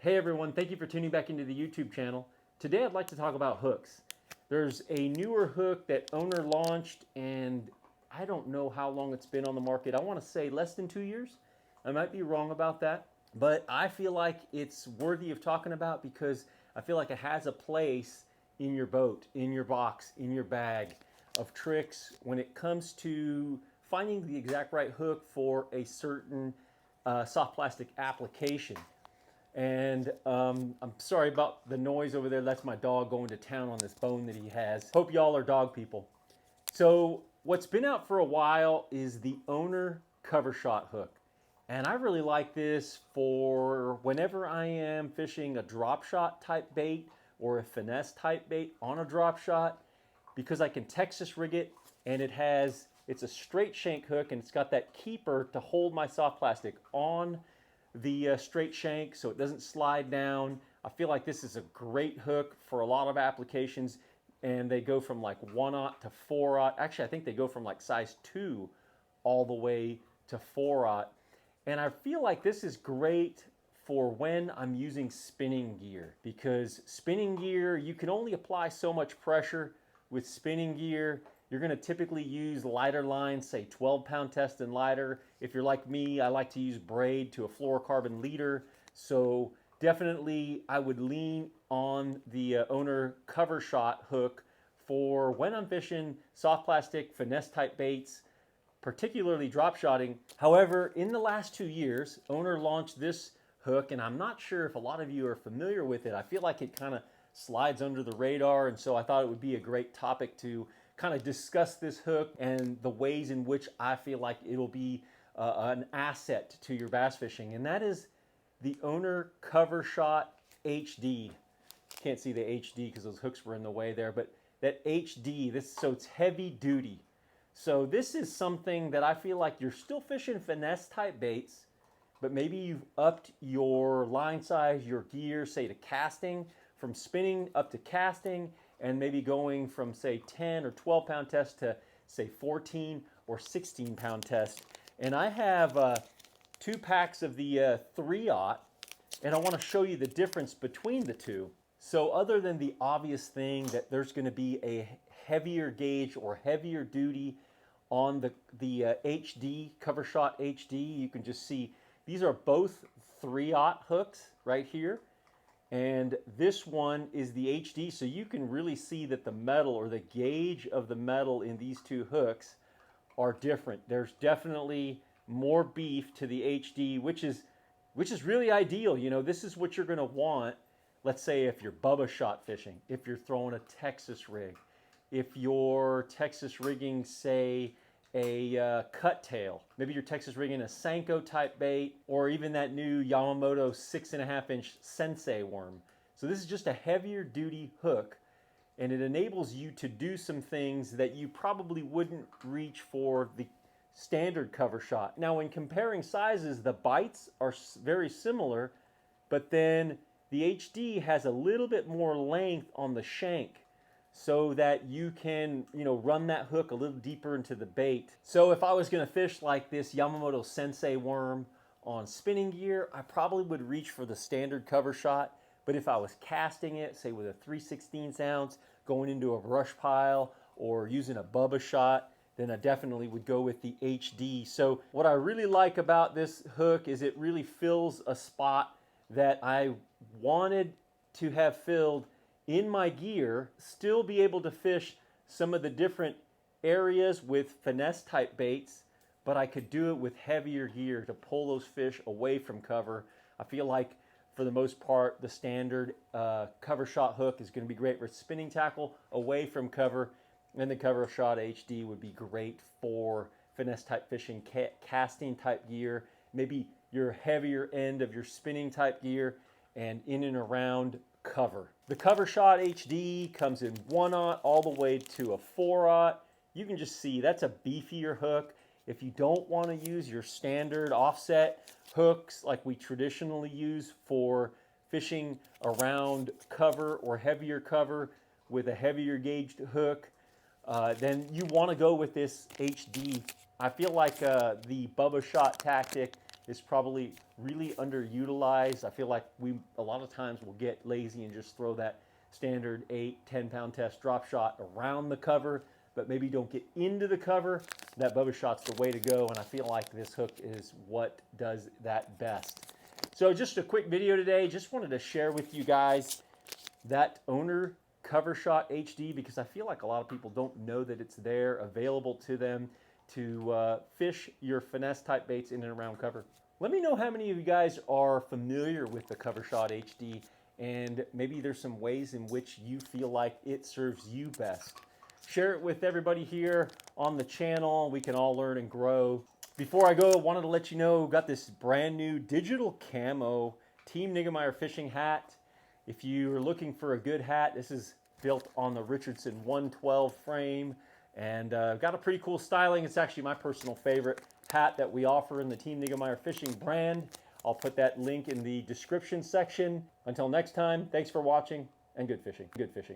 Hey everyone, thank you for tuning back into the YouTube channel. Today I'd like to talk about hooks. There's a newer hook that owner launched and I don't know how long it's been on the market. I want to say less than 2 years. I might be wrong about that, but I feel like it's worthy of talking about because I feel like it has a place in your boat, in your box, in your bag of tricks when it comes to finding the exact right hook for a certain soft plastic application. And I'm sorry about the noise over there. That's my dog going to town on this bone that he has. Hope y'all are dog people. So what's been out for a while is the owner cover shot hook. And I really like this for whenever I am fishing a drop shot type bait or a finesse type bait on a drop shot, because I can Texas rig it and it's a straight shank hook and it's got that keeper to hold my soft plastic on the straight shank so it doesn't slide down. I feel like this is a great hook for a lot of applications, and they go from like 1/0 to 4/0. Actually, I think they go from like size 2 all the way to 4/0. And I feel like this is great for when I'm using spinning gear, because spinning gear, you can only apply so much pressure with spinning gear. You're going to typically use lighter lines, say 12-pound test and lighter. If you're like me, I like to use braid to a fluorocarbon leader. So definitely I would lean on the owner cover shot hook for when I'm fishing soft plastic finesse type baits, particularly drop shotting. However, in the last 2 years, owner launched this hook, and I'm not sure if a lot of you are familiar with it. I feel like it kind of slides under the radar, and so I thought it would be a great topic to kind of discuss this hook and the ways in which I feel like it'll be an asset to your bass fishing. And that is the owner cover shot HD. Can't see the HD because those hooks were in the way there, but that HD, so it's heavy duty. So this is something that I feel like you're still fishing finesse type baits, but maybe you've upped your line size, your gear, say to casting, from spinning up to casting, and maybe going from say 10 or 12-pound test to say 14 or 16-pound test. And I have 2 packs of the 3/0, and I want to show you the difference between the two. So other than the obvious thing that there's going to be a heavier gauge or heavier duty on the HD, cover shot HD, you can just see these are both 3/0 hooks right here. And this one is the HD, so you can really see that the metal or the gauge of the metal in these 2 hooks are different. There's definitely more beef to the HD, which is really ideal. You know, this is what you're going to want. Let's say if you're Bubba shot fishing, if you're throwing a Texas rig, if you're Texas rigging, say, a cut tail. Maybe you're Texas rigging a Senko type bait, or even that new Yamamoto 6.5-inch Sensei worm. So this is just a heavier duty hook, and it enables you to do some things that you probably wouldn't reach for the standard cover shot. Now, when comparing sizes, the bites are very similar, but then the HD has a little bit more length on the shank, so that you can, run that hook a little deeper into the bait. So if I was going to fish like this Yamamoto Sensei worm on spinning gear, I probably would reach for the standard cover shot. But if I was casting it, say with a 3/16 ounce, going into a brush pile or using a Bubba shot, then I definitely would go with the HD. So what I really like about this hook is it really fills a spot that I wanted to have filled in my gear, still be able to fish some of the different areas with finesse type baits, but I could do it with heavier gear to pull those fish away from cover. I feel like for the most part, the standard cover shot hook is going to be great for spinning tackle away from cover, and the cover shot HD would be great for finesse type fishing, casting type gear, maybe your heavier end of your spinning type gear, and in and around cover. The cover shot HD comes in 1/0 all the way to a 4/0. You can just see that's a beefier hook. If you don't want to use your standard offset hooks like we traditionally use for fishing around cover or heavier cover with a heavier gauged hook, then you want to go with this HD. I feel like the Bubba shot tactic is probably really underutilized. I feel like we a lot of times will get lazy and just throw that standard 8-10 pound test drop shot around the cover, but maybe don't get into the cover. That Bubba shot's the way to go, and I feel like this hook is what does that best. So just a quick video today. Just wanted to share with you guys that Owner covershot HD, because I feel like a lot of people don't know that it's there, available to them to fish your finesse type baits in and around cover. Let me know how many of you guys are familiar with the covershot HD, and maybe there's some ways in which you feel like it serves you best. Share it with everybody here on the channel. We can all learn and grow. Before I go, I wanted to let you know, got this brand new digital camo Team Niggemeyer fishing hat. If you're looking for a good hat, this is built on the Richardson 112 frame, and got a pretty cool styling. It's actually my personal favorite hat that we offer in the Team Niggemeyer fishing brand. I'll put that link in the description section. Until next time, thanks for watching, and good fishing. Good fishing.